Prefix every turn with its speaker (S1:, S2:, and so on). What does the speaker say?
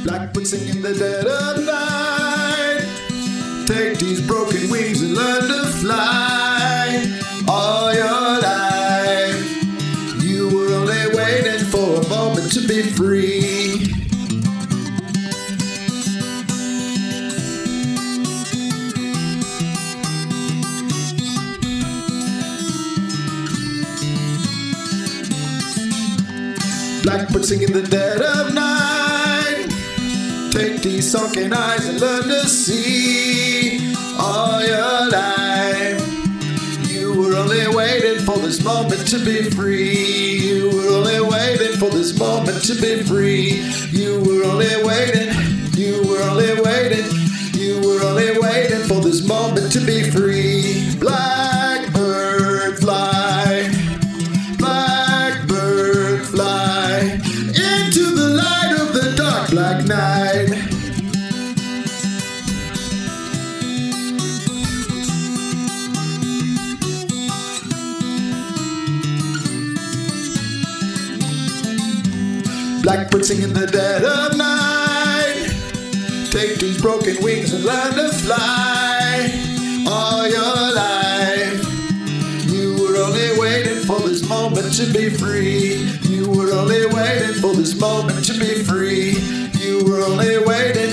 S1: Blackbird sing in the dead of night. Take these broken wings and learn to fly. All your life you were only waiting for a moment to be free. Blackbird sing in the dead of night. Take these sunken eyes and learn to see. All your life you were only waiting for this moment to be free. You were only waiting for this moment to be free. You were only waiting. You were only waiting. You were only waiting for this moment to be free. Blackbird fly. Blackbird fly into the light of the dark black night. Blackbird sing in the dead of night. Take these broken wings and learn to fly. All your life you were only waiting for this moment to be free. You were only waiting for this moment to be free. You were only waiting.